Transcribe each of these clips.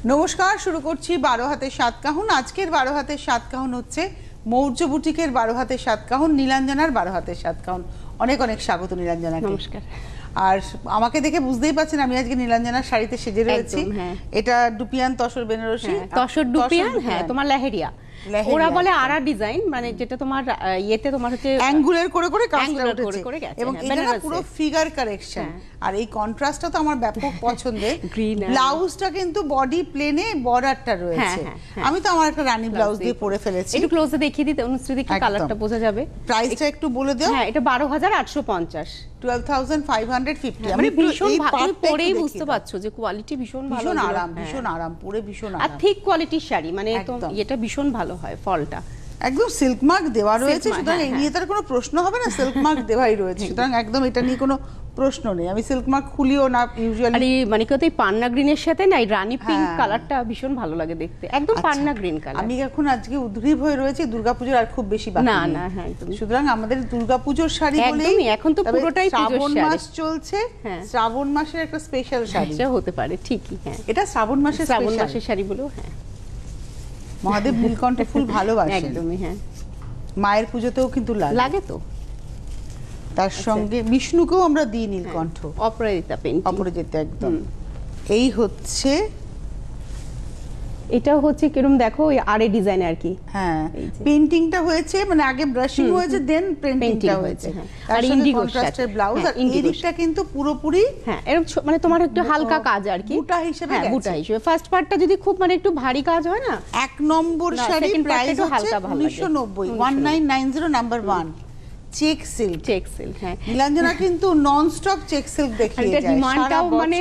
নমস্কার, শুরু করছি 12 হাতের সাতকাহন। আজকের 12 হাতের সাতকাহন হচ্ছে মৌর্য বুটিকের 12 হাতের সাতকাহন, নীলাঞ্জনার 12 হাতের সাতকাহন। অনেক অনেক স্বাগত নীলাঞ্জনাকে। নমস্কার। আর আমাকে দেখে বুঝতেই পাচ্ছেন আমি আজকে নীলাঞ্জনার শাড়িতে সেজে রয়েছি। এটা ডুপিয়ান তসর বেনারসি, তসর ডুপিয়ান, হ্যাঁ তোমার লেহেরিয়া, ওরা বলে আরা ডিজাইন, মানে যেটা তোমার ইয়েতে তোমার হচ্ছে অ্যাঙ্গুলার করে করে কাজটা উঠেছে এবং এটা এটা পুরো ফিগার কারেকশন। আর এই কন্ট্রাস্টটা তো আমার ব্যাপক পছন্দের। ব্লাউজটা কিন্তু বডি প্লেনে বর্ডারটা রয়েছে। আমি তো আমার একটা রানী ব্লাউজ দিয়ে পরে ফেলেছি। একটু ক্লোজে দেখিয়ে দিতে অনুশ্রী, কি কালারটা বোঝা যাবে। প্রাইসটা একটু বলে দাও। হ্যাঁ, এটা 12,850, 12,550। মানে ভীষণ ভালো, পরেই বুঝতে পারছো যে কোয়ালিটি ভীষণ ভালো, ভীষণ আরাম, ভীষণ আরাম, পরে ভীষণ আরাম। আর ঠিক কোয়ালিটির শাড়ি, মানে তো এটা ভীষণ ভালো হয়। ফলটা একদম সিল্ক মার্ক দেওয়া রয়েছে, সুতরাং এই নিয়ে তার কোনো প্রশ্ন হবে না। সিল্ক মার্ক দেওয়াই রয়েছে, সুতরাং একদম এটা নিয়ে কোনো প্রশ্ন নেই। আমি সিল্ক মার্ক খুলিও না ইউজুয়ালি। আর মানে কি এই পান্না গ্রিনের সাথে না এই রানী পিঙ্ক কালারটা ভীষণ ভালো লাগে দেখতে, একদম পান্না গ্রিন কালার। আমি এখন আজকে উদ্গ্রীব হয়ে রয়েছি, দুর্গাপূজার আর খুব বেশি বাকি না না, হ্যাঁ একদম। সুতরাং আমাদের দুর্গাপূজার শাড়ি বলেই একদমই এখন তো পুরোটাই শ্রাবণ মাস চলছে। শ্রাবণ মাসের একটা স্পেশাল শাড়ি এটা হতে পারে, ঠিকই। হ্যাঁ, এটা শ্রাবণ মাসের শাড়ি বলো। হ্যাঁ, মহাদেব নীলকণ্ঠ ফুল ভালোবাসেন একদমই। হ্যাঁ, মায়ের পুজোতেও কিন্তু লাগে তো। তার সঙ্গে বিষ্ণুকেও আমরা দিই নীলকণ্ঠ, অপরাজিতা পেইন্টিং, অপরাজিতা একদম। এই হচ্ছে, এটাও হচ্ছে কিরকম দেখো ওই আরে ডিজাইন আর কি। হ্যাঁ, পেইন্টিংটা হয়েছে, মানে আগে ব্রাশিং হয়েছে, দেন পেইন্টিংটা হয়েছে। আর ইন্ডিগো কন্ট্রাস্টের ব্লাউজ, আর এদিকটা কিন্তু পুরোপুরি হ্যাঁ এরকম মানে তোমার একটু হালকা কাজ আর কি, বুটা হিসেবে। হ্যাঁ, বুটা হিসেবে। ফার্স্ট পার্টটা যদি খুব মানে একটু ভারী কাজ হয় না, এক নম্বর শাড়ি, প্রাইস হচ্ছে 1990, 1990 number 1 check silk. Check silk, হ্যাঁ। নীলাঞ্জনা কিন্তু নন স্টপ চেক সিল্ক দেখিয়ে যায়। ডিমান্ডটাও মানে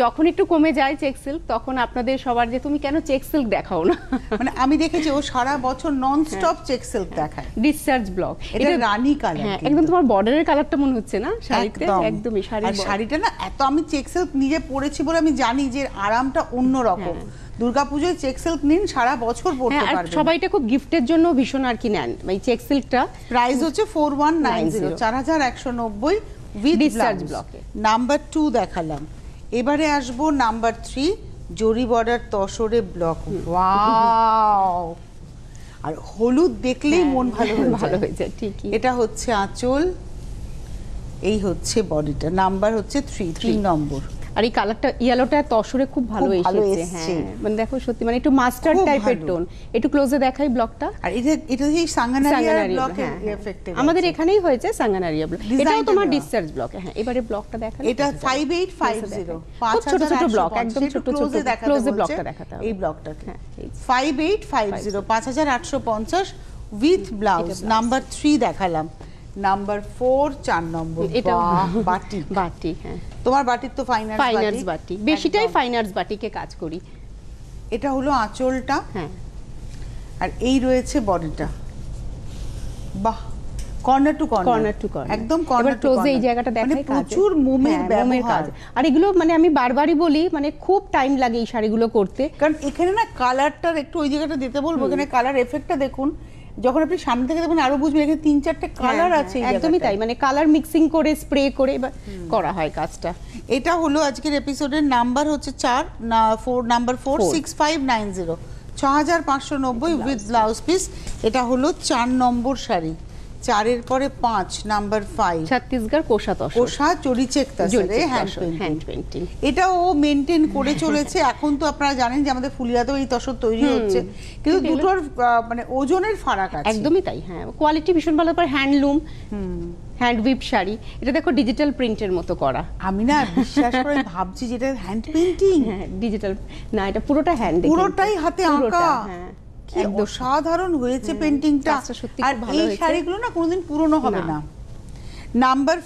যখন একটু কমে যায় চেক সিল্ক, তখন আপনাদের সবার যে তুমি কেন চেক সিল্ক দেখাও না, মানে আমি দেখেছি ও সারা বছর নন স্টপ চেক সিল্ক দেখায়। ডিসচার্জ ব্লক, এটা রানী কালার। হ্যাঁ, একদম তোমার বর্ডারের কালারটা মনে হচ্ছে না শাড়িতে, একদমই। শাড়িটা না এত, আমি চেক সিল্ক নিজে পরেছি বলে আমি জানি যে আরামটা অন্যরকম। দুর্গাপূজায় চেক সিল্ক নিন, সারা বছর পরতে পারবেন। সবাইটা খুব গিফটের জন্য ভীষণ আর কি নেন এই চেক সিল্কটা। প্রাইস হচ্ছে 4190, 4190 উইথ ডিসচার্জ ব্লকে। নাম্বার 2 দেখালাম, এবারে আসবো নাম্বার 3 জরি বর্ডার তসরে ব্লক। ওয়াও! আর হলুদ দেখলেই মন ভালো হয়ে যায়। ঠিকই। এটা হচ্ছে আঁচল, এই হচ্ছে বডিটা। নাম্বার হচ্ছে 3 নম্বর। আর এই কালারটা ইয়েলোটা তসরে খুব ভালো এসেছে। হ্যাঁ, মানে দেখো সত্যি, মানে একটু মাস্টার্ড টাইপের টোন। একটু ক্লোজে দেখাই ব্লকটা। আর এটা এই সাঙ্গানারিয়া ব্লকের এফেক্টে আমাদের এখানেই হয়েছে সাঙ্গানারিয়া ব্লক। এটাও তোমার ডিসচার্জ ব্লক। হ্যাঁ, এবারে ব্লকটা দেখাই। এটা 5850, ছোট ছোট ব্লক, একদম ছোট ছোট। ক্লোজে ব্লকটা দেখাতে হবে, এই ব্লকটাকে। 5850, 5850 উইথ ব্লাউজ। নাম্বার 3 দেখালাম। নাম্বার 4 4 নম্বর। এটা বাটি, বাটি। হ্যাঁ, তোমার বাটির তো ফাইনার্স বাটি, বেশিটাই ফাইনার্স বাটিকে কাজ করি। এটা হলো আঁচলটা। হ্যাঁ, আর এই রয়েছে বডিটা। বাহ, কর্নার টু কর্নার, একদম কর্নার টু কর্নার। এই জায়গাটা দেখাই, প্রচুর মোমের ব্যবহার। আর এগুলো মানে আমি বারবারই বলি, মানে খুব টাইম লাগে এই শাড়িগুলো করতে, কারণ এখানে না কালারটার একটু ওই জায়গাটা দিতে বলবো। এখানে কালার এফেক্টটা দেখুন, যখন আপনি সামনে থেকে দেখবেন আরো বুঝবেন এখানে 3-4টে কালার আছে। একদমই তাই, মানে কালার মিক্সিং করে স্প্রে করে করা হয় কাজটা। এটা হলো আজকের এপিসোডের নাম্বার হচ্ছে 4 নাম্বার 4 6590, 6590 উইথ ব্লাউজ পিস। এটা হলো 4 নম্বর শাড়ি। 4-এর পরে 5 নাম্বার 5 ছত্তিশগড় কোষা চড়ি চেক তাসরে হ্যান্ড পেইন্টিং। এটা ও মেইনটেইন করে চলেছে। এখন তো আপনারা জানেন যে আমাদের ফুলিয়াতেও এই তসর তৈরি হচ্ছে, কিন্তু দুটোর মানে ওজনের ফারাক আছে। একদমই তাই। হ্যাঁ, কোয়ালিটি ভীষণ ভালো। পর হ্যান্ডলুম, হ্যান্ড উইপ শাড়ি। এটা দেখো ডিজিটাল প্রিন্টের মতো করা। আমি না বিশ্বাস করে ভাবছি যেটা হ্যান্ড পেইন্টিং। হ্যাঁ, ডিজিটাল না, এটা পুরোটা হ্যান্ড, পুরোটাই হাতে আঁকা। হ্যাঁ, কি অসাধারণ হয়েছে পেইন্টিংটা। আর এই শাড়িগুলো না কোনোদিন পুরনো হবে না। নাম্বার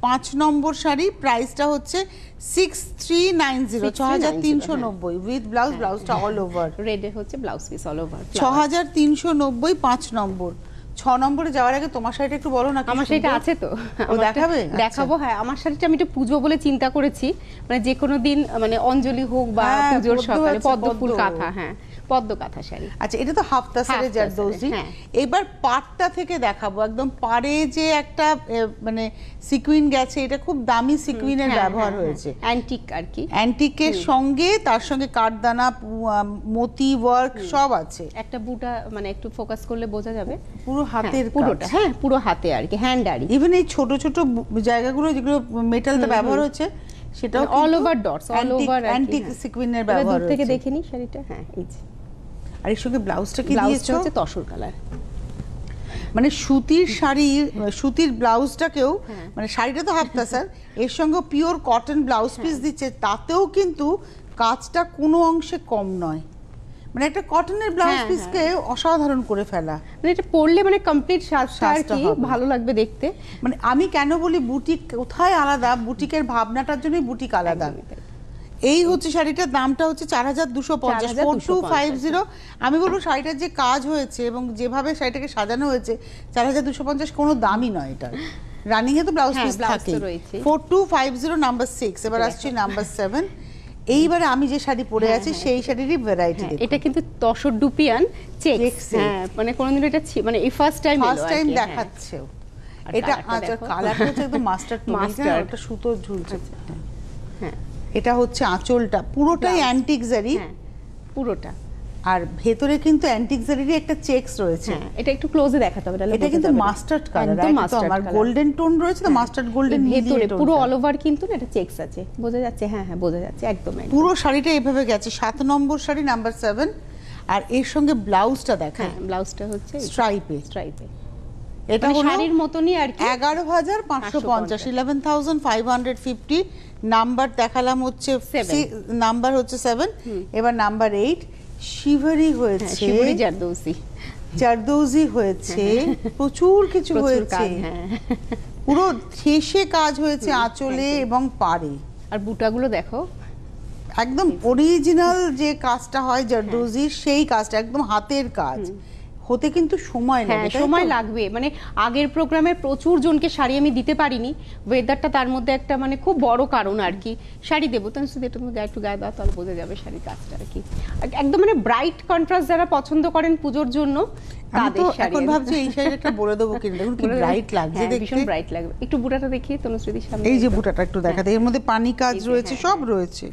5 নম্বর শাড়ি, প্রাইসটা হচ্ছে 6390, 6390 উইথ ব্লাউজ। ব্লাউজটা অল ওভার রেডে হচ্ছে ব্লাউজ পিস অল ওভার। 6390 5 নম্বর। 6 নম্বরে যাওয়ার আগে তোমার শাড়িটা একটু বলো না। আমার শাড়িটা আছে তো, দেখাবে? দেখাবো। হ্যাঁ, আমার শাড়িটা আমি একটু পুজো বলে চিন্তা করেছি, মানে যে কোনো দিন, মানে অঞ্জলি হোক বা পুজোর সকালে পদ্ম ফুল কাঁথা। হ্যাঁ, পদ্ম কাঁথা শাড়ি। আচ্ছা, এটা তো হাফ তাসারে জারদৌজি। এবার পাড়টা থেকে দেখাবো, একদম পাড়ে যে একটা মানে সিকুইন গেছে, এটা খুব দামি সিকুইনের ব্যবহার হয়েছে, অ্যান্টিক আর কি, অ্যান্টিকের সঙ্গে তার সঙ্গে কাঠদানা মতি ওয়ার্ক সব আছে। একটা বুটা মানে একটু ফোকাস করলে বোঝা যাবে পুরো হাতের পুরোটা, হ্যাঁ পুরো হাতে আর কি, হ্যান্ড আরি। ইভেন এই ছোট ছোট জায়গাগুলো যেগুলো মেটালটা ব্যবহার হচ্ছে সেটাও all over dots, all over antique সিকুইনের ব্যবহার হয়েছে। থেকে দেখে নি শাড়িটা, হ্যাঁ এই যে। আর এর সঙ্গে ব্লাউজটা কি দিয়েছো? ব্লাউজটা হচ্ছে তসর কালার, মানে সুতির শাড়ি, সুতির ব্লাউজটাকেও মানে শাড়িটা তো হাফ তাসার, এর সঙ্গে পিওর কটন ব্লাউজ পিস দিচ্ছে, তাতেও কিন্তু কাজটা কোনো অংশে কম নয়। মানে একটা কটনের ব্লাউজ পিসকে অসাধারণ করে ফেলা, মানে এটা পরলে মানে কমপ্লিট সাজটা আর কি ভালো লাগবে দেখতে। মানে আমি কেন বলি বুটিক কোথায় আলাদা, বুটিকের ভাবনাটার জন্যই বুটিক আলাদা। এই হচ্ছে শাড়িটার দামটা হচ্ছে 4250, 4250। আমি বলবো শাড়িটার যে কাজ হয়েছে এবং যেভাবে শাড়িটাকে সাজানো হয়েছে, 4250 কোনো দামই নয় এটা। রানিং এ তো ব্লাউজ পিস থাকে। 4250 নাম্বার 6। এবার আসছে নাম্বার 7। এইবারে আমি যে শাড়ি পরে আছি সেই শাড়িরই ভ্যারাইটি। এটা কিন্তু তসর ডুপিয়ান চেকস, হ্যাঁ মানে কোনদিন এটা মানে এই ফার্স্ট টাইম দেখাচ্ছে। এটা কালারটা হচ্ছে একদম মাস্টার্ড টোন, একটা সুতো ঝুলছে। হ্যাঁ, এটা হচ্ছে আঁচলটা পুরোটাই অ্যান্টিক জারি, পুরোটা। আর ভেতরে কিন্তু অ্যান্টিক জারিরই একটা চেকস রয়েছে। এটা একটু ক্লোজে দেখাতে হবে, তাহলে এটা কিন্তু মাস্টার্ড কালার, একদম আমার গোল্ডেন টোন রয়েছে, তো মাস্টার্ড গোল্ডেন ভেতরে পুরো অল ওভার কিন্তু এটা চেকস আছে, বোঝা যাচ্ছে? হ্যাঁ হ্যাঁ বোঝা যাচ্ছে একদম। পুরো শাড়িটা এইভাবে গেছে। 7 নম্বর শাড়ি নাম্বার 7। আর এর সঙ্গে ব্লাউজটা দেখায়, ব্লাউজটা হচ্ছে স্ট্রাইপে। এটা হলো শাড়ির মতনই আর কি। 11550, 11550 নাম্বার দেখালাম হচ্ছে, নাম্বার হচ্ছে 7। এবার নাম্বার 8 শিভারি হয়েছে, শিভারি জারদৌজি, জারদৌজি হয়েছে, প্রচুর কিছু হয়েছে, পুরো শেষে কাজ হয়েছে আঁচলে এবং পাড়ে। আর বুটাগুলো দেখো, একদম অরিজিনাল যে কাজটা হয় জারদৌজির, সেই কাজটা একদম হাতের কাজ হতে কিন্তু সময় লাগে। হ্যাঁ সময় লাগবে, মানে আগের প্রোগ্রামে প্রচুর জনকে শাড়ি আমি দিতে পারিনি, ওয়েদারটা তার মধ্যে একটা মানে খুব বড় কারণ আর কি। শাড়ি দেবো তো শুধু একটু গায়ে দাও, তাহলে বোঝা যাবে শাড়ির কাজটা আর কি। একদম মানে ব্রাইট কন্ট্রাস্ট যারা পছন্দ করেন পুজোর জন্য, তাদের শাড়ি। এখন ভাবছি এই শাড়িটা বলে দেবো কিনা, দেখুন কি ব্রাইট লাগছে দেখতে, ভীষণ ব্রাইট লাগবে। একটু বুটাটা দেখিয়ে তনুশ্রীদির সামনে, এই যে বুটাটা একটু দেখাতে, এর মধ্যে পানি কাজ রয়েছে, সব রয়েছে।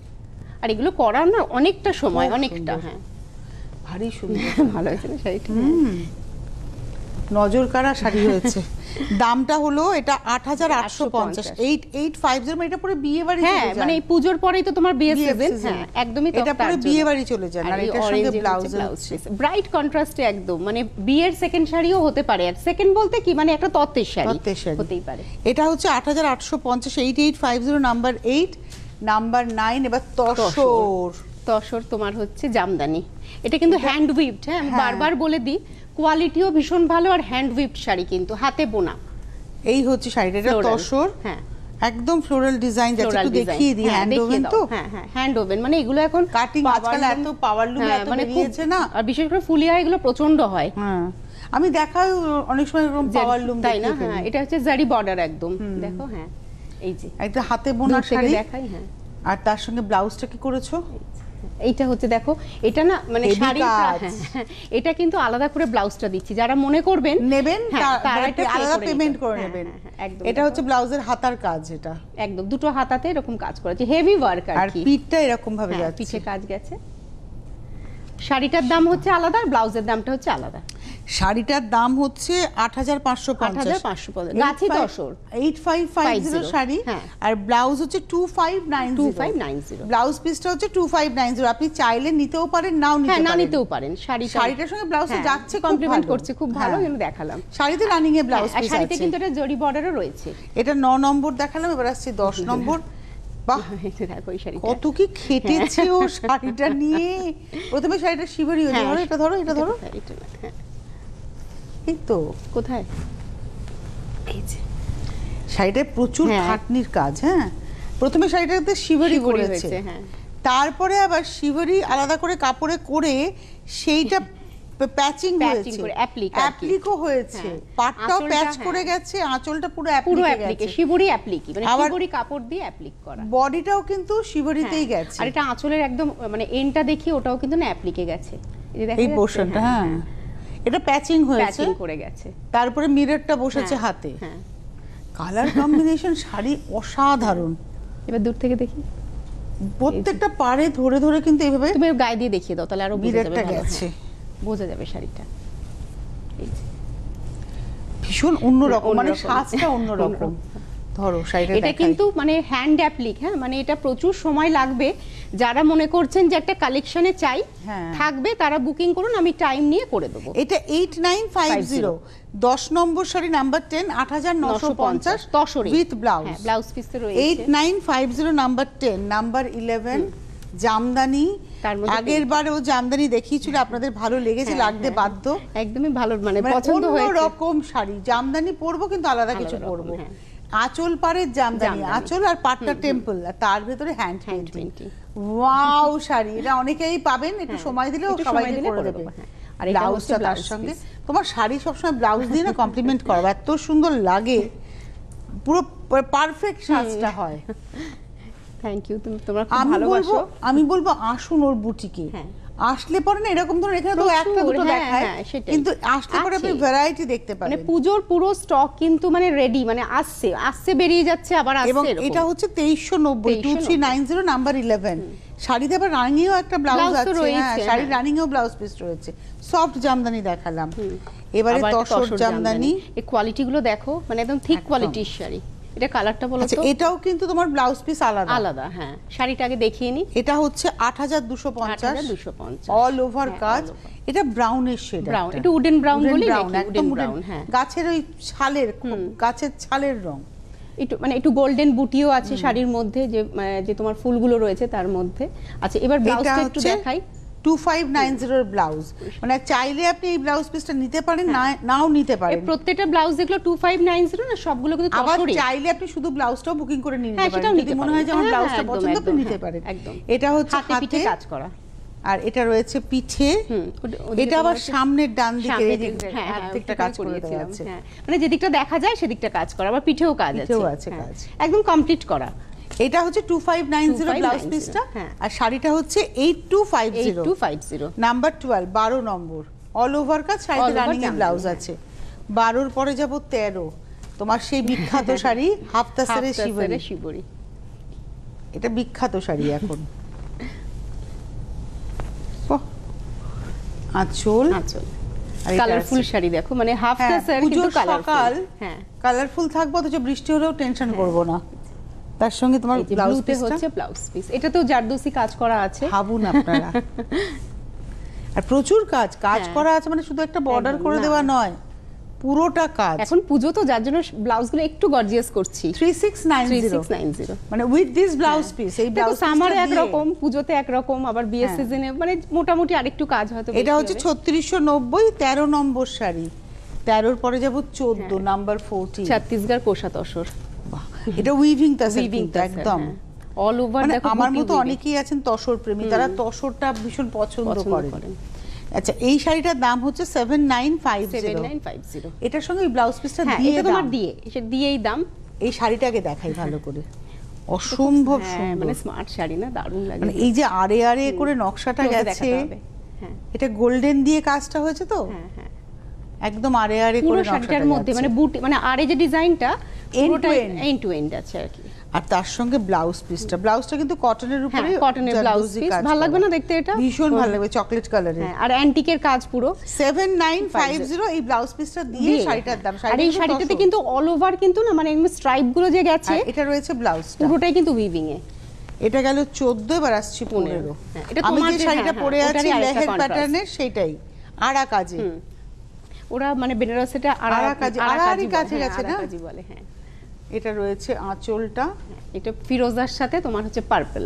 আর এগুলো করার না অনেকটা সময়, অনেকটা। হ্যাঁ ভারী সুন্দর, ভালো হয়েছে না শাড়িটা, নজর কাড়া শাড়ি হয়েছে। দামটা হলো এটা 8850, 8850। এটা পরে বিয়ে বাড়ি, হ্যাঁ মানে এই পূজোর পরেই তো তোমার বিয়ে সিজন, হ্যাঁ একদমই। এটা পরে বিয়ে বাড়ি চলে যায়। আর এটার সঙ্গে ব্লাউজ ব্রাইট কন্ট্রাস্টে একদম, মানে বিয়ের সেকেন্ড শাড়িও হতে পারে। আর সেকেন্ড বলতে কি, মানে একটা তত্ত্বের শাড়ি হতেই পারে। এটা হচ্ছে 8850, 8850 নাম্বার 8। নাম্বার 9 এবার তসর তোমার হচ্ছে জামদানি। এটা কিন্তু হ্যান্ড উইভড, হ্যাঁ আমি বারবার বলে দিই, কোয়ালিটিও ভীষণ ভালো, আর হ্যান্ড উইভড শাড়ি কিন্তু হাতে বোনা। এই হচ্ছে শাড়িটা, এটা তসর, হ্যাঁ একদম ফ্লোরাল ডিজাইন যাচ্ছে। একটু দেখিয়ে দিই, হ্যান্ড ওভেন তো, হ্যাঁ হ্যাঁ হ্যান্ড ওভেন, মানে এগুলো এখন কাটিং আজকাল এত পাওয়ার লুম এত বেরিয়েছে না, আর বিশেষ করে ফুলিয়া এগুলো প্রচন্ড হয়। হ্যাঁ আমি দেখাই অনেক সময় এরকম পাওয়ার লুম, তাই না? হ্যাঁ এটা হচ্ছে জারি বর্ডার একদম, দেখো। হ্যাঁ এই যে একটা হাতে বোনা শাড়ি দেখাই। হ্যাঁ আর তার সঙ্গে ব্লাউজটা কি করেছো? এইটা হচ্ছে দেখো, এটা না মানে শাড়িটা, এটা কিন্তু আলাদা করে ব্লাউজটা দিচ্ছি, যারা মনে করবেন নেবেন তারা এটা আলাদা পেমেন্ট করে নেবেন। এটা হচ্ছে ব্লাউজের হাতার কাজ, এটা একদম দুটো হাতাতে এরকম কাজ করেছে, হেভি ওয়ার্ক আর কি। পিঠটা এরকম ভাবে যাচ্ছে, পিঠে কাজ গেছে। শাড়িটার দাম হচ্ছে আলাদা, আর ব্লাউজের দামটা হচ্ছে আলাদা। শাড়িটার দাম হচ্ছে 8550, গাছি তসর 8550 শাড়ি, আর ব্লাউজ হচ্ছে 2590। ব্লাউজ পিসটা হচ্ছে 2590। আপনি চাইলে নিতেও পারেন, নাও নিতেও পারেন। শাড়িটার সঙ্গে ব্লাউজটা যাচ্ছে, কমপ্লিমেন্ট করছে, খুব ভালো কিন্তু দেখালাম। শাড়িতে রানিং এ ব্লাউজ পিস আছে, শাড়িতে কিন্তু এটা জরি বর্ডারও রয়েছে। এটা 9 নম্বর দেখালাম, এবার আসছে 10 নম্বর। বাহ কত কি খেটেছে ও শাড়িটা নিয়ে। প্রথমে শাড়িটা শিভারি হয়েছে, এটা ধরো, এটা ধরো, এই তো কোথায়, এই যে শাড়িটায় প্রচুর খাটনির কাজ। হ্যাঁ প্রথমে শাড়িটাতে শিভারি করেছে, তারপরে আবার শিভারি আলাদা করে কাপড়ে করে সেইটা প্যাচিং হয়েছে, অ্যাপ্লিকও হয়েছে, পাটটাও প্যাচ করে গেছে, আঁচলটা পুরো অ্যাপ্লিকে গেছে, শিবরি অ্যাপ্লিকি, মানে শিবরি কাপড় দিয়ে অ্যাপ্লিক করা। বডিটাও কিন্তু শিবরিতেই গেছে, আর এটা আঁচলের একদম মানে এন্ডটা দেখি, ওটাও কিন্তু না অ্যাপ্লিকে গেছে। এই পোর্শনটা, হ্যাঁ এটা প্যাচিং হয়েছে, প্যাচিং করে গেছে, তারপরে মিররটা বসেছে হাতে। হ্যাঁ কালার কম্বিনেশন শাড়ি অসাধারণ। এবার দূর থেকে দেখি, প্রত্যেকটা পাড়ে ধরে ধরে কিন্তু এইভাবে তুমি গায়ে দিয়ে দেখিয়ে দাও, তাহলে আরো বোঝা যাবে, মিররটা গেছে, বোঝা যাবে শাড়িটা। এই যে ভীষণ অন্যরকম, মানে সাজটা অন্যরকম। ধরো শাড়িটা এটা কিন্তু মানে হ্যান্ড অ্যাপ্লিক, হ্যাঁ মানে এটা প্রচুর সময় লাগবে। যারা মনে করছেন যে একটা কালেকশনে চাই থাকবে, তারা বুকিং করুন, আমি টাইম নিয়ে করে দেবো। এটা 8950 10 নম্বর শাড়ি নাম্বার 10 8950 তসরে উইথ ব্লাউজ, হ্যাঁ ব্লাউজ পিস তো রয়েছে। 8950 নাম্বার 10 নাম্বার 11 জামদানি। আগের বারেও জামদানি দেখিয়েছিল, আপনাদের ভালো লেগেছে, লাগতে বাধ্য, একদমই ভালো, মানে পছন্দ হয়েছে। অন্য রকম শাড়ি, জামদানি পরবো কিন্তু আলাদা কিছু পরবো। আঁচল পাড়ের জামদানি, আঁচল আর পাটটা টেম্পল, আর তার ভেতরে হ্যান্ড পেইন্টিং। ওয়াও শাড়ি, এটা অনেকেই পাবেন, একটু সময় দিলেও সবাই করে দেবে। আর ব্লাউজটা তার সঙ্গে, তোমার শাড়ি সবসময় ব্লাউজ দিয়ে না কমপ্লিমেন্ট করবে, এত সুন্দর লাগে, পুরো পারফেক্ট সাজটা হয়। থ্যাংক ইউ, তোমরা খুব ভালোবাসো। আমি বলবো আসুন ওর বুটিকে, আসলে পরে না এরকম ধরনের, এখানে তো একটা দুটো দেখায়, কিন্তু আসলে পরে আপনি ভ্যারাইটি দেখতে পাবেন। মানে পূজোর পুরো স্টক কিন্তু মানে রেডি, মানে আসছে বেরিয়ে যাচ্ছে, আবার আসছে। এবং এটা হচ্ছে 2390 2390 নাম্বার 11। শাড়িতে আবার রানিংও একটা ব্লাউজ আছে, হ্যাঁ শাড়ি রানিংও ব্লাউজ পিস রয়েছে। সফট জামদানি দেখালাম, এবারে তসর জামদানি। এই কোয়ালিটি গুলো দেখো, মানে একদম থিক কোয়ালিটির শাড়ি। এটা কালারটা বলো তো। এটাও কিন্তু তোমার ব্লাউজ পিস আলাদা আলাদা, হ্যাঁ শাড়িটা আগে দেখিয়ে নি। এটা হচ্ছে 8250 অল ওভার কাজ। এটা ব্রাউনের শেড, ব্রাউন, এটা উডেন ব্রাউন বলি, একদম ব্রাউন, হ্যাঁ গাছের ওই ছালের, গাছের ছালের রং। একটু মানে একটু গোল্ডেন বুটিও আছে শাড়ির মধ্যে, যে তোমার ফুলগুলো রয়েছে তার মধ্যে। আচ্ছা এবার ব্লাউজটা একটু দেখাই। 2590 এর ব্লাউজ, মানে চাইলে আপনি এই ব্লাউজ পিসটা নিতে পারেন, নাও নিতে পারেন। প্রত্যেকটা ব্লাউজ দেখলো 2590 না, সবগুলো কিন্তু তসরে। আবার চাইলে আপনি শুধু ব্লাউজটাও বুকিং করে নিতে পারেন, যদি মনে হয় যে আমার ব্লাউজটা পছন্দ, আপনি নিতে পারেন। এটা হচ্ছে হাতে কাজ করা, আর এটা রয়েছে পিঠে। এটা আবার সামনের ডান দিকে একটা কাজ করে দেওয়া আছে, মানে যেদিকটা দেখা যায় সেদিকটা কাজ করা, আবার পিঠেও কাজ আছে, একদম কমপ্লিট করা। এটা হচ্ছে 2590 ব্লাউজ পিসটা, আর শাড়িটা হচ্ছে 8250 নাম্বার 12 12 নম্বর অল ওভার কাজ। শাড়িতে রানিং এর ব্লাউজ আছে। 12 পরে যাব 13, তোমার সেই বিখ্যাত শাড়ি হাফতাসারে শিবরি। এটা বিখ্যাত শাড়ি এখন। আঁচল কালারফুল শাড়ি দেখো, মানে হাফতাসার কিন্তু কালারফুল, হ্যাঁ কালারফুল থাকবে, অথচ বৃষ্টি হলেও টেনশন করব না। তার সঙ্গে তোমার ব্লাউজ পিস হচ্ছে ব্লাউজ পিস, এটা তো জারদোসি কাজ করা আছে, ভাবুন আপনারা। আর প্রচুর কাজ করা আছে, মানে শুধু একটা বর্ডার করে দেওয়া নয়, পুরোটা কাজ। এখন পুজো তো, যার জন্য ব্লাউজগুলো একটু গর্জিয়াস করছি। 3690 মানে উইথ দিস ব্লাউজ পিস। এই ব্লাউজ সামারে এক রকম, পুজোতে এক রকম, আবার বিয়ের সিজনে মানে মোটামুটি আরেকটু কাজ হয়তো। এটা হচ্ছে 3690 13 নম্বর শাড়ি। 13 পরে যাব 14 নাম্বার 14 ছত্তিশগড় কোষা তসর। এটা উইভিং তাসর একদম অল ওভার। দেখো আমার মতো অনেকেই আছেন তসর প্রেমী, তারা তসরটা ভীষণ পছন্দ করেন। আচ্ছা এই শাড়িটার দাম হচ্ছে 7950। এটার সঙ্গে ব্লাউজ পিসটা দিয়ে, এটা তোমার দিয়েই দাম। এই শাড়িটাকে দেখাই ভালো করে, অসম্ভব সুন্দর, মানে স্মার্ট শাড়ি না, দারুণ লাগে। মানে এই যে আড়ে আড়ে করে নকশাটা গেছে, এটা গোল্ডেন দিয়ে কাজটা হয়েছে তো, একদম আড়ে আড়ে করে শাড়িটার মধ্যে, মানে বুটি, মানে আড়ে যে ডিজাইনটা পুরোটাই এন্ড টু এন্ড আছে আর কি। আর তার সঙ্গে ব্লাউজ পিসটা, ব্লাউজটা কিন্তু কটনের উপরে, কটনের ব্লাউজ পিস, ভালো লাগবে না দেখতে? এটা ভীষণ ভালো লাগবে, চকলেট কালারের, আর অ্যান্টিকের কাজ পুরো। 7950 এই ব্লাউজ পিসটা দিয়ে শাড়িটার দাম। আর এই শাড়িটাতে কিন্তু অল ওভার কিন্তু না, মানে এমনি স্ট্রাইপ গুলো যে গেছে, এটা রয়েছে ব্লাউজটা পুরোটাই কিন্তু উইভিং এ। এটা গেল 14, এবার আসছে 15। আমি যে শাড়িটা পরে আছি লেহের প্যাটার্নের, সেটাই আড়া কাজে। ওরা মানে বেনারসিটা আড়া কাজে গেছে না, বলে। হ্যাঁ এটা রয়েছে আঁচলটা, এটা ফিরোজার সাথে তোমার হচ্ছে পার্পল,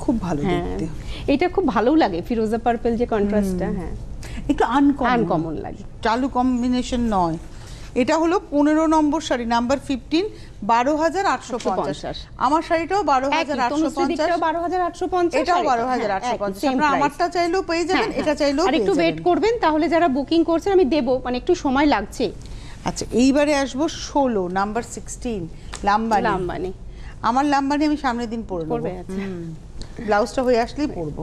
খুব ভালো দেখতে। এটা খুব ভালো লাগে, ফিরোজা পার্পল যে কন্ট্রাস্টটা, হ্যাঁ একটু আনকমন লাগে, চালু কম্বিনেশন নয়। এটা হলো 15 নম্বর শাড়ি নাম্বার 15 12850। আমার শাড়িটাও 12850, এটাও 12850। আপনারা আমারটা চাইলেও পেয়ে যাবেন, এটা চাইলেও পেয়ে যাবেন। আর একটু ওয়েট করবেন, তাহলে যারা বুকিং করছেন আমি দেব, মানে একটু সময় লাগছে। আচ্ছা এইবারে আসবো 16 নাম্বার 16 লাম্বানি। আমার লাম্বানি আমি সামনের দিন পরবো, ব্লাউজটা হয়ে আসলেই পরবো।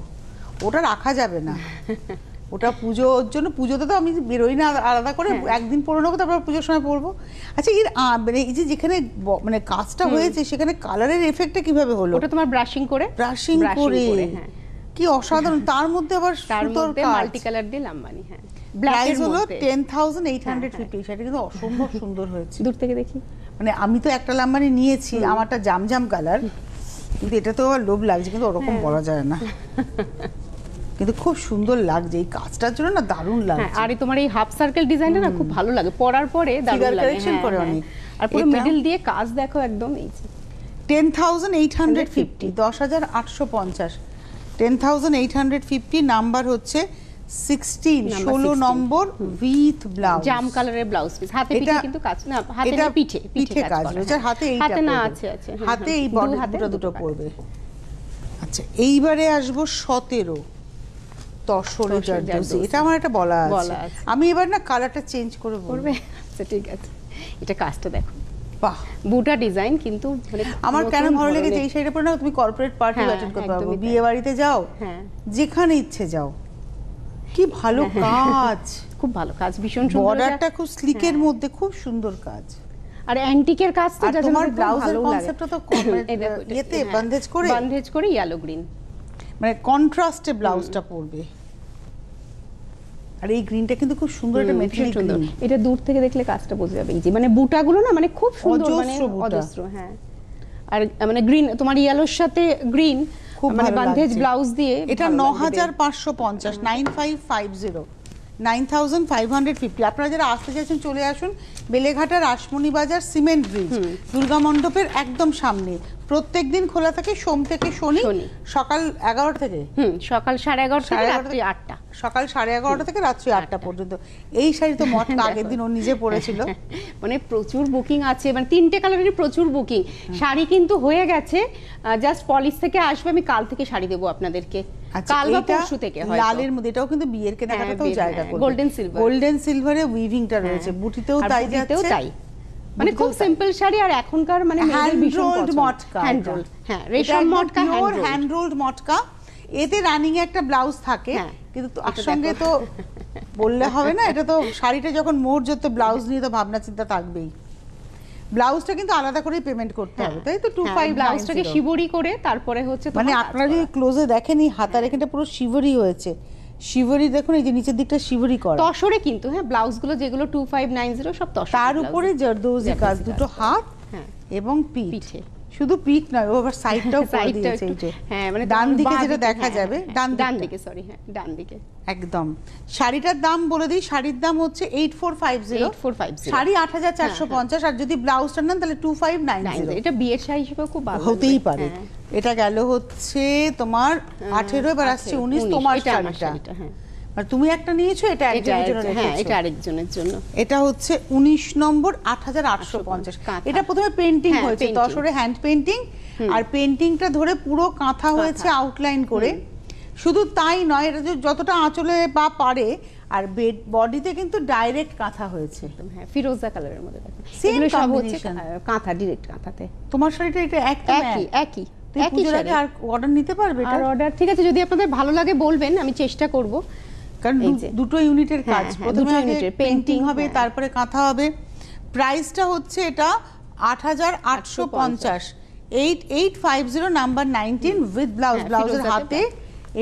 ওটা রাখা যাবে না। ওটা পুজোর জন্য, পুজোতে তো আমি বেরোই না আলাদা করে, একদিন পরে নেবো, তারপর পুজোর সময় পরবো। আচ্ছা এর মানে এই যে যেখানে মানে কাজটা হয়েছে সেখানে কালারের এফেক্টটা কিভাবে হলো? ওটা তোমার ব্রাশিং করে হ্যাঁ, কি অসাধারণ। তার মধ্যে আবার সুতোর কাজ, মাল্টি কালার দিয়ে লাম্বানি। হ্যাঁ, প্রাইস হলো 10,850। সেটা কিন্তু অসম্ভব সুন্দর হয়েছে। দূর থেকে দেখি, মানে আমি তো একটা লাম্বানি নিয়েছি, আমারটা জামজাম কালার, কিন্তু এটা তো লোভ লাগছে, কিন্তু ওরকম বলা যায় না। কিন্তু খুব সুন্দর লাগছে এই কাজটার জন্য, না দারুণ লাগছে। আর তোমার এই হাফ সার্কেল ডিজাইনটা না খুব ভালো লাগে, পরার পরে দারুণ লাগে। আর পুরো মিডল দিয়ে কাজ দেখো একদম। এই যে 10,850, 10,850, 10,850, নাম্বার হচ্ছে 16, 16 নম্বর, উইথ ব্লাউজ, জাম কালারের ব্লাউজ পিস। হাতে পিঠে কিন্তু কাজ না, হাতে না পিঠে কাজ রয়েছে। হাতে এইটা, হাতে না আছে, হাতে এই বডি দুটো পড়বে। আচ্ছা এইবারে আসবো 17 তসরের জারদোজি। এটা আমার একটা বলা আছে, আমি এবার না কালারটা চেঞ্জ করে বলবো। আচ্ছা ঠিক আছে, এটা কাজটা দেখো, বাহ, বুটা ডিজাইন। কিন্তু আমার কেন ভালো লেগেছে এই শাড়িটা পরে না তুমি কর্পোরেট পার্টি অ্যাটেন্ড করতে পারবে, বিয়ে বাড়িতে যাও, যেখানে ইচ্ছে যাও। কি ভালো কাজ, খুব ভালো কাজ, ভীষণ সুন্দর। বর্ডারটা খুব স্লিকের মধ্যে, খুব সুন্দর কাজ। আর অ্যান্টিকের কাজ তো তোমার ব্লাউজের কনসেপ্টটা তো ইয়েতে বান্দেজ করে ইয়েলো গ্রিন, মানে কন্ট্রাস্টে ব্লাউজটা পরবে। আর এই গ্রিনটা কিন্তু খুব সুন্দর, একটা মেটালিক গ্রিন। এটা দূর থেকে দেখলে কাজটা বোঝা যাবে। এই যে মানে বুটাগুলো না মানে খুব সুন্দর, মানে অজস্র। হ্যাঁ, আর মানে গ্রিন, তোমার ইয়েলোর সাথে গ্রিন, মানে বান্দেজ ব্লাউজ দিয়ে। এটা 9,550, 9550, 9,550। আপনারা যারা আসতে চাইছেন চলে আসুন, বেলেঘাটা রাসমণি বাজার, সিমেন্ট ব্রিজ, দুর্গা মণ্ডপের একদম সামনে। প্রত্যেকদিন খোলা থাকে সোম থেকে শনি, সকাল 11টা থেকে সকাল 11:30 থেকে রাত্রি 8টা, সকাল 11:30 থেকে রাত্রি 8টা পর্যন্ত। এই শাড়ি তো মটকা আগের দিন ও নিজে পরেছিল। মানে প্রচুর বুকিং আছে, মানে 3টে কালারেরই প্রচুর বুকিং। শাড়ি কিন্তু হয়ে গেছে, জাস্ট পলিশ থেকে আসবে। আমি কাল থেকে শাড়ি দেবো আপনাদেরকে, কাল বা পরশু থেকে। লালের মধ্যে, এটাও কিন্তু বিয়ের কেনাকাটাতেও জায়গা করবে। গোল্ডেন সিলভারে উইভিংটা রয়েছে, বুটিতেও তাই যাচ্ছে, তাই মানে খুব সিম্পল শাড়ি। আর এখনকার মানে হ্যান্ড রোলড মটকা, হ্যাঁ রেশম মটকা, হ্যান্ড রোলড মটকা। এতে রানিং এ একটা ব্লাউজ থাকে, কিন্তু তার সঙ্গে তো বললে হবে না, এটা তো শাড়িটা যখন মোড় যত ব্লাউজ নিয়ে তো ভাবনা চিন্তা থাকবেই। ব্লাউজটা কিন্তু আলাদা করে পেমেন্ট করতে হবে, তাই তো? 2590 ব্লাউজটাকে শিবরি করে তারপরে হচ্ছে, মানে আপনারা যদি ক্লোজে দেখেন এই হাতার এখানটা পুরো শিবরি হয়েছে। শিবরি দেখুন, এই যে নিচের দিকটা শিবরি করা তসরে, কিন্তু হ্যাঁ ব্লাউজগুলো যেগুলো 2590 সব তসর। তার উপরে জারদৌজি কাজ, দুটো হাত এবং পিঠে। শুধু পিঠ নয়, ও আবার সাইডটাও করে দিয়েছে। এই যে হ্যাঁ, মানে ডান দিকে যেটা দেখা যাবে, ডান দিকে, সরি হ্যাঁ ডান দিকে একদম। শাড়িটার দাম বলে দিই, শাড়ির দাম হচ্ছে 8450, শাড়ি 8,450। আর যদি ব্লাউজটা নেন তাহলে 2590। এটা বিয়ের শাড়ি হিসেবে খুব ভালো হতেই পারে। এটা গেল হচ্ছে তোমার 18, এবার আসছে 19 তোমার শাড়িটা। আর তুমি একটা নিয়েছো, এটা একজনের জন্য রেখেছো। হ্যাঁ, এটা আরেকজনের জন্য। এটা হচ্ছে 19 নম্বর, 8,850। এটা প্রথমে পেইন্টিং হয়েছে, তসরে হ্যান্ড পেইন্টিং, আর পেইন্টিংটা ধরে পুরো কাঁথা হয়েছে আউটলাইন করে। শুধু তাই নয়, এটা যতটা আঁচলে বা পারে, আর বডিতে কিন্তু ডাইরেক্ট কাঁথা হয়েছে। হ্যাঁ, ফিরোজা কালারের মধ্যে দেখো, এগুলো সব হচ্ছে কাঁথা, ডাইরেক্ট কাঁথাতে। তোমার শাড়িটা এটা একই শাড়ি। আর অর্ডার নিতে পারবে? আর অর্ডার ঠিক আছে, যদি আপনাদের ভালো লাগে বলবেন, আমি চেষ্টা করব। কারণ দুটো ইউনিটের কাজ, প্রথমে পেইন্টিং হবে, তারপরে কাঁথা হবে। প্রাইসটা হচ্ছে এটা 8,850, 8850, নাম্বার 19, উইথ ব্লাউজ, ব্লাউজের হাতে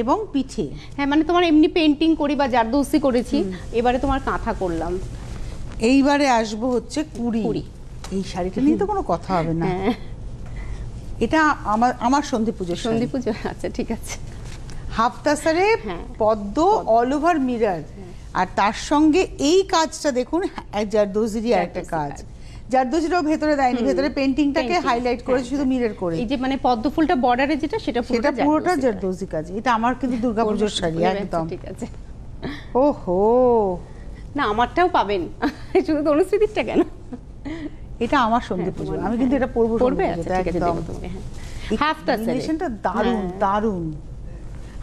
এবং পিঠে। হ্যাঁ, মানে তোমার এমনি পেইন্টিং করি বা জারদৌসি করেছি, এবারে তোমার কাঁথা করলাম। এইবারে আসবো হচ্ছে কুড়ি। এই শাড়িটা নিয়ে তো কোনো কথা হবে না। এটা আমার সন্ধি পুজো। আচ্ছা ঠিক আছে। হাফ তাসারে পদ্ম, অল ওভার মিরর, আর তার সঙ্গে এই কাজটা দেখুন, জারদৌজিরই একটা কাজ। জারদৌজিটাও ভেতরে দেয়নি, ভেতরে পেইন্টিংটাকে হাইলাইট করেছে শুধু মিরর করে। এই যে মানে পদ্ম ফুলটা বর্ডারে যেটা, সেটা পুরোটা জারদৌজি কাজ। এটা আমার কিন্তু দুর্গাপূজার শাড়ি একদম। ঠিক আছে। ওহো, না আমারটাও পাবেন, শুধু অনুশ্রীদিরটা কেন? এটা আমার সন্ধি পুজো, আমি কিন্তু এটা পরবো। একদম হাফ তাসারেটা দারুণ দারুণ।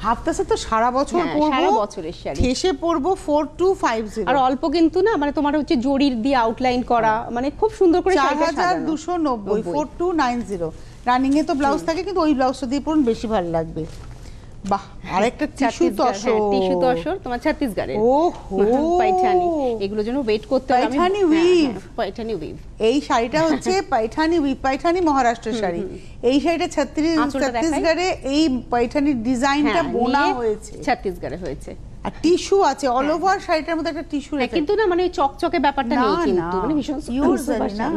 হাফ তাসার তো সারা বছর পরবো, সারা বছরের শাড়ি। শেষে পরবো 4250। আর অল্প কিন্তু না, মানে তোমার হচ্ছে জরির দিয়ে আউটলাইন করা, মানে খুব সুন্দর করে 4290, 4290। রানিং এ তো ব্লাউজ থাকে, কিন্তু ওই ব্লাউজটা দিয়ে পরুন, বেশি ভালো লাগবে। বাহ, আরেকটা টিস্যু তসর। টিস্যু তসর তোমার ছত্তিশগড়ের। ওহো, পাইঠানি, এগুলোর জন্য ওয়েট করতে হবে। পাইঠানি উইভ। পাইঠানি উইভ। এই শাড়িটা হচ্ছে পাইঠানি উইভ, পাইঠানি মহারাষ্ট্রের শাড়ি। এই শাড়িটা ছত্তিশগড়ে এই পাইঠানির ডিজাইনটা বোনা হয়েছে, ছত্তিশগড়ে হয়েছে। আর টিস্যু আছে অল ওভার শাড়িটার মধ্যে, একটা টিস্যু রেখে, কিন্তু না মানে চকচকে ব্যাপারটা নেই, কিন্তু মানে ভীষণ পিওর না,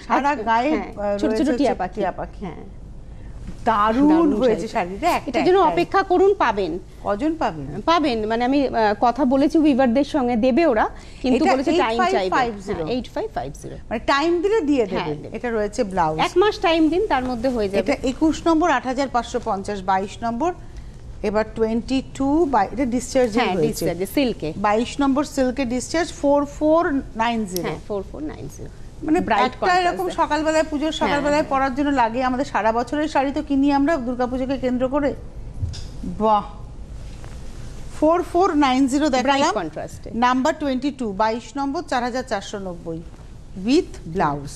সারা গায়ে ছোট ছোট টিয়া পাখি। হ্যাঁ, দারুণ হয়েছে শাড়িটা। এটার জন্য অপেক্ষা করুন, পাবেন। কজন পাবেন? পাবেন মানে আমি কথা বলেছি উইভারদের সঙ্গে, দেবে ওরা, কিন্তু বলেছে টাইম চাইবে। 8550 মানে টাইম দিলে দিয়ে দেবে। এটা রয়েছে ব্লাউজ, 1 মাস টাইম দিন, তার মধ্যে হয়ে যাবে। এটা 21 নম্বর 8550, 22 নম্বর, এবার 22 এটা ডিসচার্জে হয়েছে, সিল্কে 22 নম্বর সিল্কে ডিসচার্জ 4490। হ্যাঁ 4490, মানে একটা এরকম সকালবেলায়, পুজোর সকালবেলায় পরার জন্য লাগে। আমাদের সারা বছরের শাড়ি তো কিনি আমরা দুর্গাপূজাকে কেন্দ্র করে। বাহ, 4490 দেখালাম। Number 22 22 number 4490 with blouse.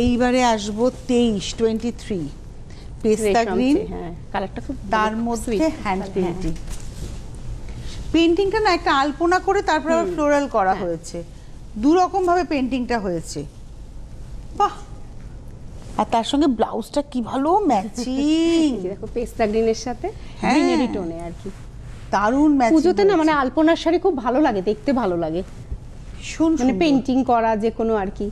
এইবারে আসবো 23 পেস্তা গ্রিন, কালারটা খুব, তার মধ্যে হ্যান্ড পেইন্টিং। পেইন্টিংটা না একটা আলপনা করে তারপর আবার ফ্লোরাল করা হয়েছে, দু রকম ভাবে পেইন্টিংটা হয়েছে। বাহ, আর তার সঙ্গে ব্লাউজটা কি ভালো ম্যাচিং, দেখো পেস্তা গ্রিনের সাথে গ্রিনারি টোনে আর কি, দারুণ ম্যাচিং। পুজোতে না মানে আলপনার শাড়ি খুব ভালো লাগে, দেখতে ভালো লাগে, মানে পেইন্টিং করা যে কোনো আর কি।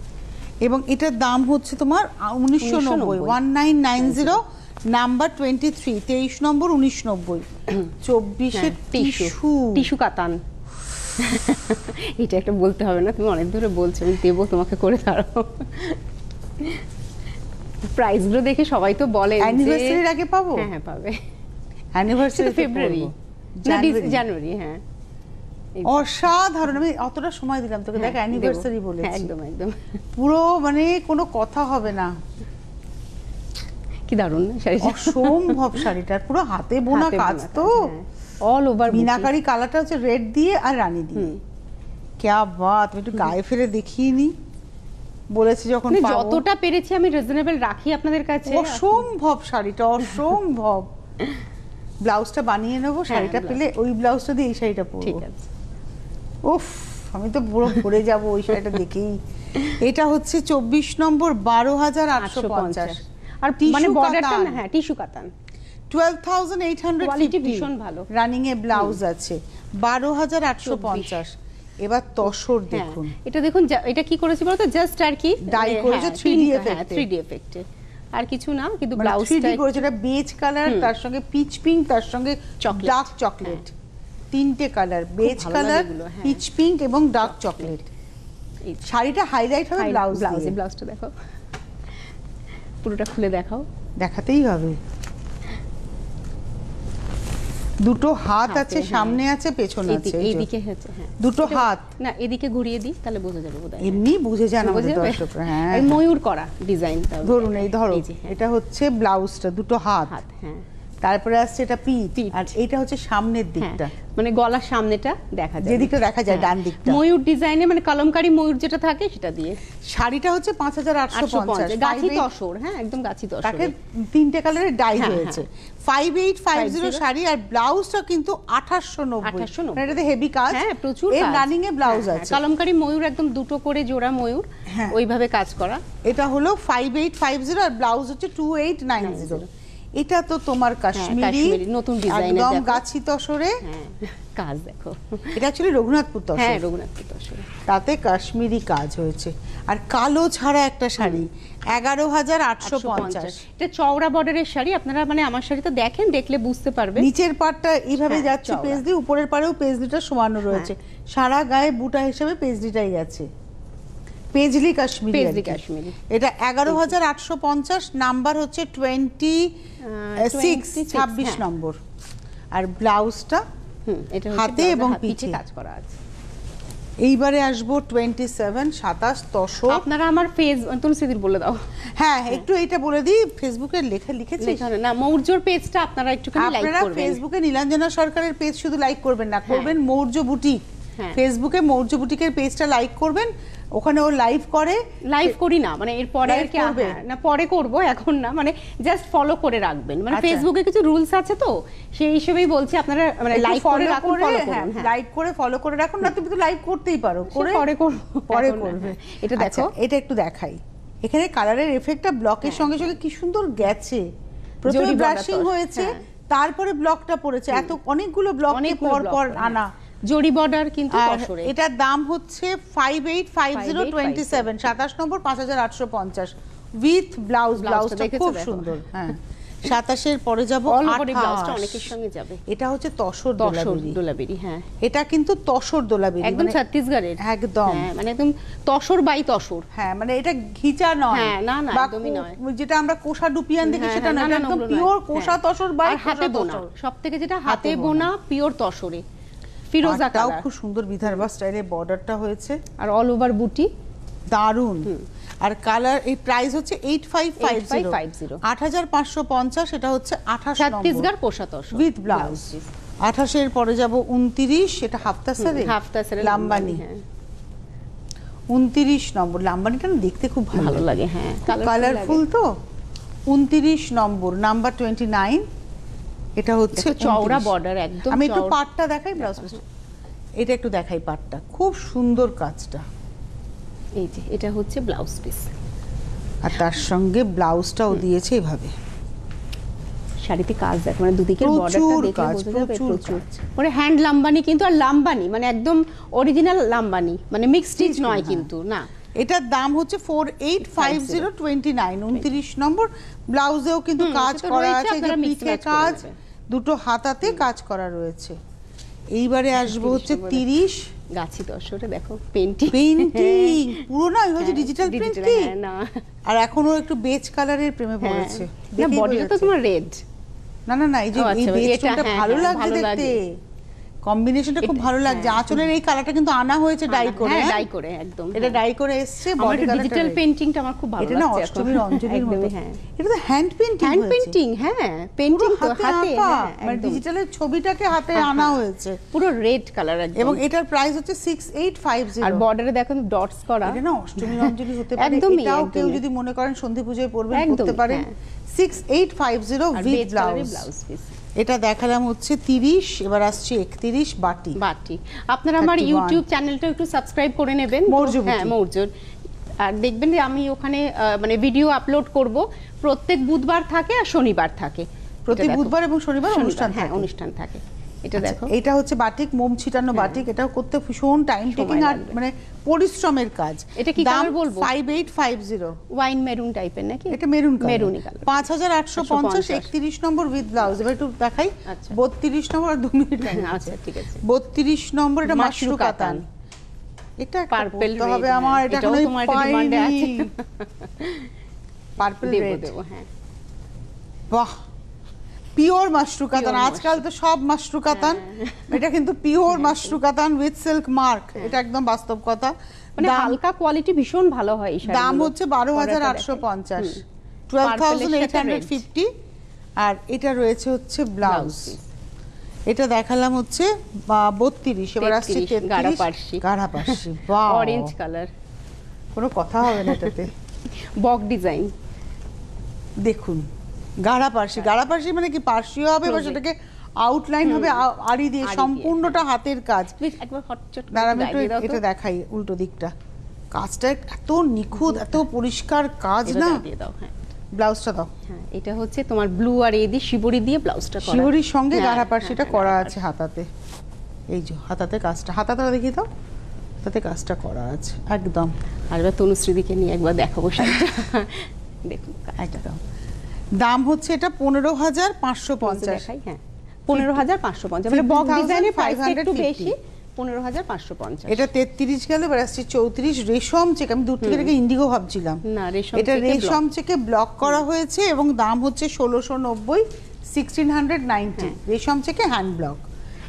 এবং এটার দাম হচ্ছে তোমার 1990, 1990। নাম্বার 23 23 নম্বর 1990, 24 টিস্যু কাতান। এটা একটা বলতে হবে না, তুমি অনেক ধরে বলছো, আমি দেবো তোমাকে করে দাঁড়াও। প্রাইস গুলো দেখে সবাই তো বলে অ্যানিভার্সারির আগে পাবো। হ্যাঁ পাবে, অ্যানিভার্সারি ফেব্রুয়ারি জানুয়ারি। হ্যাঁ, অসাধারণ। আমি অতটা সময় দিলাম তোকে, দেখ অ্যানিভার্সারি বলেছি, একদম একদম পুরো মানে কোনো কথা হবে না। কি দারুণ শাড়িটা, অসম্ভব শাড়িটার পুরো হাতে বোনা কাজ তো, অল ওভার মিনাকারি কালারটা হচ্ছে রেড দিয়ে আর রানী দিয়ে। क्या बात, আমি একটু গায়ে ফেলে দেখিয়ে নি বলেছি যখন পাবো, যতটা পেরেছি আমি রিজনেবল রাখি আপনাদের কাছে। অসম্ভব শাড়িটা, অসম্ভব। ব্লাউজটা বানিয়ে নেবো, শাড়িটা পেলে ওই ব্লাউজটা দিয়ে এই শাড়িটা পরবো। ঠিক আছে। উফ, আমি তো পুরো ভরে যাব ওই শাড়িটা দেখেই। এটা হচ্ছে 24 নম্বর 12850, আর মানে বর্ডারটা না, হ্যাঁ টিস্যু কাতান, 12850, কোয়ালিটি ভীষণ ভালো। রানিং এ ব্লাউজ আছে, 12850। এবার তসর দেখুন, এটা দেখুন, এটা কি করেছি বলতো, জাস্ট আর কি ডাই করেছে 3D এফেক্টে, 3D এফেক্টে, আর কিছু না, কিন্তু ব্লাউজটা 3D করেছে। এটা বেজ কালার, তার সঙ্গে পিচ পিঙ্ক, তার সঙ্গে ডার্ক চকলেট, তিনটে colour, beige colour, pitch pink এবং ডার্ক চকলেট। শাড়িটা হাইলাইট হবে ব্লাউজটা দেখো, পুরোটা খুলে দেখাও, দেখাতেই হবে। দুটো হাত আছে, সামনে আছে, পেছনে আছে, এইদিকে আছে। হ্যাঁ, দুটো হাত না, এদিকে ঘুরিয়ে দিই তাহলে বোঝা যাবে বোধহয়। এমনি বুঝে যান আমাদের দর্শকরা। হ্যাঁ, এই ময়ূর করা ডিজাইনটা ধরুন, এই ধরো, এটা হচ্ছে ব্লাউজটা, দুটো হাত। হ্যাঁ, তারপরে আসছে এটা পিঠ, আর এটা হচ্ছে সামনের দিকটা, মানে গলার সামনেটা দেখা যায়, যেদিকটা দেখা যায় ডান দিকটা, ময়ূর ডিজাইনে, মানে কলমকারী ময়ূর যেটা থাকে সেটা দিয়ে। শাড়িটা হচ্ছে 5850, গাছি তসর। হ্যাঁ, একদম গাছি তসর, তাকে তিনটে কালারের ডাই হয়েছে। 5850 শাড়ি, আর ব্লাউজটা কিন্তু 2890। এটাতে হেভি কাজ, হ্যাঁ প্রচুর এর কাজ, রানিং এ ব্লাউজ আছে, কলমকারী ময়ূর একদম দুটো করে জোড়া ময়ূর, ওইভাবে কাজ করা। এটা হলো 5850, আর ব্লাউজ হচ্ছে 2890। এটা তো তোমার কাশ্মীরি নতুন ডিজাইনের, একদম গাছি তসরে কাজ দেখো। এটা অ্যাকচুয়ালি রঘুনাথপুর তসর, হ্যাঁ রঘুনাথপুর তসর, তাতে কাশ্মীরি কাজ হয়েছে। আর কালো ছাড়া একটা শাড়ি 11850। এটা চওড়া বর্ডারের শাড়ি, আপনারা মানে আমার শাড়ি তো দেখেন, দেখলে বুঝতে পারবেন। নিচের পাটটা এইভাবে যাচ্ছে পেজলি, উপরের পাড়েও পেজলিটা সমানো রয়েছে, সারা গায়ে বুটা হিসেবে পেজলিটাই গেছে, পেজলি কাশ্মীরি। এটা 11850, নাম্বার হচ্ছে 26 নম্বর, আর ব্লাউজটা হাতে এবং পিঠে কাজ করা আছে। এইবারে আসবো 27 তসর। আপনারা আমার ফেস, তুমি সেদিন বলে দাও। হ্যাঁ, একটু এটা বলে দিই, ফেসবুকে লিখেছি না, মৌর্যর পেজটা আপনারা একটুখানি লাইক করবেন। আপনারা ফেসবুকে নীলাঞ্জনা সরকারের পেজ শুধু লাইক করবেন না, করবেন মৌর্য বুটিক, ফেসবুকে মৌর্য বুটিকের পেজটা লাইক করবেন, ওখানে ও লাইভ করে। লাইভ করি না মানে এরপরে আর কি না, পরে করব, এখন না, মানে জাস্ট ফলো করে রাখবেন, মানে ফেসবুকে কিছু রুলস আছে তো সেই হিসেবেই বলছি আপনারা মানে লাইক করে রাখুন, ফলো করুন। লাইক করে ফলো করে রাখুন, না তুমি তো লাইভ করতেই পারো, করে পরে করবে। এটা দেখো, এটা একটু দেখাই, এখানে কালারের এফেক্টটা ব্লকের সঙ্গে সঙ্গে কি সুন্দর গেছে। প্রথমে ব্রাশিং হয়েছে, তারপরে ব্লকটা পড়েছে, এত অনেকগুলো ব্লকে পর পর আনা জরি বর্ডার কিন্তু তসরে। এটার দাম হচ্ছে 585027, 27 নম্বর 5850 উইথ ব্লাউজ। ব্লাউজটা খুব সুন্দর। হ্যাঁ 27 এর পরে যাব 28, অনেকের সঙ্গে যাবে। এটা হচ্ছে তসর দোলাবেরি। হ্যাঁ এটা কিন্তু তসর দোলাবেরি, একদম ছত্তিশগড়ের, একদম মানে একদম তসর বাই তসর। হ্যাঁ মানে এটা ঘিচা নয়, হ্যাঁ না না একদমই নয়, যেটা আমরা কোষা ডুপিয়ান দেখি সেটা না, একদম পিওর কোষা তসর বাই হাতে বোনা। সবথেকে যেটা হাতে বোনা পিওর তসরে, ফিরোজা কালার, খুব সুন্দর বিদর্ভা স্টাইলে বর্ডারটা হয়েছে, আর অল ওভার বুটি দারুন। আর কালার, এই প্রাইস হচ্ছে 8550, 8550, এটা হচ্ছে 28 নম্বর ছত্তিশগড় কোষা তসর উইথ ব্লাউজ। 28 এর পরে যাব 29, এটা হাফতা সারে লাম্বানি। 29 নম্বর লাম্বানিটা না দেখতে খুব ভালো লাগে, হ্যাঁ কালারফুল তো। 29 নম্বর নাম্বার 29, এটা হচ্ছে চওড়া বর্ডার একদম। আমি একটু পাটটা দেখাই, ব্লাউজ পিসটা এটা একটু দেখাই, পাটটা খুব সুন্দর কাজটা। এই যে এটা হচ্ছে ব্লাউজ পিস, আর তার সঙ্গে ব্লাউজটাও দিয়েছে এভাবে। শাড়িতে কাজ দেখ, মানে দুদিকের বর্ডারটা দেখলে বোঝা যাবে প্রচুর। মানে হ্যান্ড লাম্বানি কিন্তু, আর লাম্বানি মানে একদম অরিজিনাল লাম্বানি, মানে মিক্স স্টিচ নয় কিন্তু না। এটার দাম হচ্ছে 485029, 29 নম্বর। ব্লাউজেও কিন্তু কাজ করা আছে, যে পিঠে কাজ, দুটো হাতাতে কাজ করা রয়েছে। এইবারে আসবো হচ্ছে 30 গাছি তসরে, দেখো পেইন্টিং পুরো না, হচ্ছে ডিজিটাল প্রিন্টিং, আর এখনো একটু বেজ কালারের প্রেমে পড়েছে। না বডিটা তো তোমার রেড, না না না, এই যে এই বেজটা ভালো লাগছে দেখতে, কম্বিনেশনটা খুব ভালো লাগছে। আঁচলের এই কালারটা কিন্তু আনা হয়েছে ডাই করে, একদম এটা ডাই করে এসেছে। বডি ডিজিটাল পেইন্টিংটা আমার খুব ভালো লাগছে। এটা না অষ্টমীর অঞ্জলির মতো, হ্যাঁ এটা তো হ্যান্ড পেইন্টিং, হ্যাঁ পেইন্টিং তো হাতে, মানে ডিজিটালের ছবিটাকে হাতে আনা হয়েছে, পুরো রেড কালার একদম। এবং এটার প্রাইস হচ্ছে 6850। আর বর্ডারে দেখো ডটস করা, এটা না অষ্টমীর অঞ্জলি হতে পারে, এটাও কেউ যদি মনে করেন সন্ধ্যে পূজায় পরবেন করতে পারেন। 6850 উইথ ব্লাউজ পিস। এটা দেখালাম হচ্ছে 30, এবার আসছে 31 বাটি। আপনারা আমার ইউটিউব চ্যানেলটা একটু সাবস্ক্রাইব করে নেবেন, হ্যাঁ মৌর্যর, আর দেখবেন যে আমি ওখানে মানে ভিডিও আপলোড করব, প্রত্যেক বুধবার থাকে আর শনিবার থাকে, প্রতি বুধবার এবং শনিবার অনুষ্ঠান থাকে। এটা দেখো, এটা হচ্ছে বাটিক, মোম ছিটানো বাটিক। এটা করতে ভীষণ টাইম টেকিং আর মানে পরিশ্রমের কাজ। এটা কি কালার বলবো? 5850 ওয়াইন মেরুন টাইপের নাকি? এটা maroon colour, 5850, 31 number with blouse. এবার একটু দেখাই 32 নম্বর, আর 2 মিনিট আচ্ছা ঠিক আছে। 32 নম্বর, এটা মাশরু কাতান, এটা পার্পল হবে আমার, এটা কোনো ডিমান্ডে আছে, পার্পল রেড। হ্যাঁ বাহ, পিওর মাশরু কাতান। আজকাল তো সব মাশরু কাতান, এটা কিন্তু পিওর মাশরু কাতান উইথ সিল্ক মার্ক, এটা একদম বাস্তব কথা। মানে হালকা কোয়ালিটি, ভীষণ ভালো হয় এই শাড়িগুলো। দাম হচ্ছে 12850, 12850। আর এটা রয়েছে হচ্ছে ব্লাউজ। এটা দেখালাম হচ্ছে 32, এবার আসছে 33 গাঢ়া পার্সি। বাহ, অরেঞ্জ কালার, কোনো কথা হবে না এটাতে। বক ডিজাইন দেখুন, গাঢ়া পার্সি মানে কি পার্সিও হবে, বা সেটাকে আউটলাইন হবে আড়ি দিয়ে, সম্পূর্ণটা হাতের কাজ। একবার হটচট এটা দেখাই উল্টো দিকটা, কাজটা এত নিখুঁত, এত পরিষ্কার কাজ না। ব্লাউজটা দাও। হ্যাঁ এটা হচ্ছে তোমার ব্লু আর এই দিয়ে শিবরি দিয়ে ব্লাউজটা করা, শিবরির সঙ্গে গাঢ়া পার্সিটা করা আছে হাতাতে। এই যে হাতাতে কাজটা, হাতাটা দেখিয়ে দাও, হাতাতে কাজটা করা আছে একদম। আর এবার তনুশ্রীদিকে নিয়ে একবার দেখাবো শাড়িটা, দেখুন একদম। দাম হচ্ছে এটা 15550। হ্যাঁ 15550, মানে বক ডিজাইনের প্রাইস একটু বেশি, 15550। এটা 33 গেল, এবার আসছে 34 রেশম চেক। আমি দূর থেকে ইন্ডিগো ভাবছিলাম, না রেশম, এটা রেশম চেকে ব্লক করা হয়েছে, এবং দাম হচ্ছে 1690, 1690 রেশম চেকে হ্যান্ড ব্লক।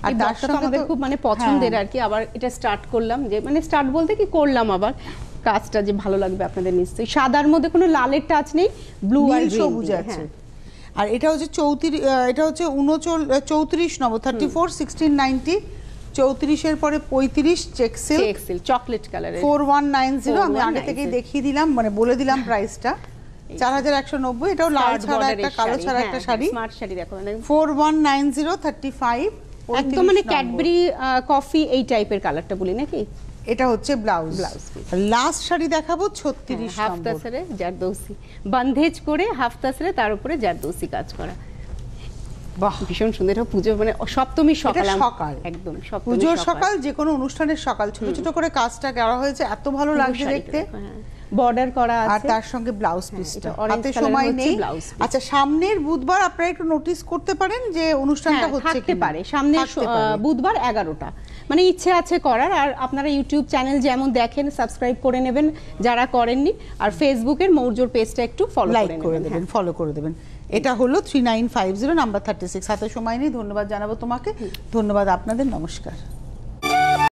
আর তার সাথে আমাদের খুব মানে পছন্দের আর কি, আবার এটা স্টার্ট করলাম, যে মানে স্টার্ট বলতে কি করলাম, আবার কাজটা যে ভালো লাগবে আপনাদের নিশ্চয়ই। সাদার মধ্যে কোনো লালের টাচ নেই, ব্লু আর সবুজ আছে। আর এটা হচ্ছে 34, এটা হচ্ছে 34 নম্বর, 34 1690, 34 এর পরে 35 চেক সিল্ক চকলেট কালারের 4190 আমি আগে থেকেই দেখিয়ে দিলাম, মানে বলে দিলাম প্রাইসটা 4190। এটাও লাল ছাড়া একটা কালো ছাড়া একটা শাড়ি, স্মার্ট শাড়ি দেখো 4190 35 একদম মানে ক্যাডবেরি কফি এই টাইপের কালারটা বলি নাকি। এটা হচ্ছে ব্লাউজ। লাস্ট শাড়ি দেখাবো 36 হাফ তাসরে জারদৌসি বান্ধেজ করে, হাফ তাসরে তার উপরে জারদৌসি কাজ করা। বাহ, ভীষণ সুন্দর। এটা পুজো মানে সপ্তমীর সকাল, সকাল একদম পুজোর সকাল, যে কোনো অনুষ্ঠানের সকাল। ছোট ছোট করে কাজটা করা হয়েছে, এত ভালো লাগছে দেখতে। বর্ডার করা আছে আর তার সঙ্গে ব্লাউজ পিসটা। হাতে অরেঞ্জ সময় নেই। আচ্ছা, সামনের বুধবার আপনারা একটু নোটিস করতে পারেন যে অনুষ্ঠানটা হচ্ছে থাকতে পারে সামনের বুধবার 11টা, মানে ইচ্ছে আছে করার। আর আপনারা ইউটিউব চ্যানেল যেমন দেখেন সাবস্ক্রাইব করে নেবেন যারা করেননি, আর ফেসবুকের মৌর্যর পেজটা একটু লাইক করে দেবেন, ফলো করে দেবেন। এটা হলো 3950 নাম্বার 36। হাতে সময় নেই। ধন্যবাদ জানাবো তোমাকে, ধন্যবাদ আপনাদের, নমস্কার।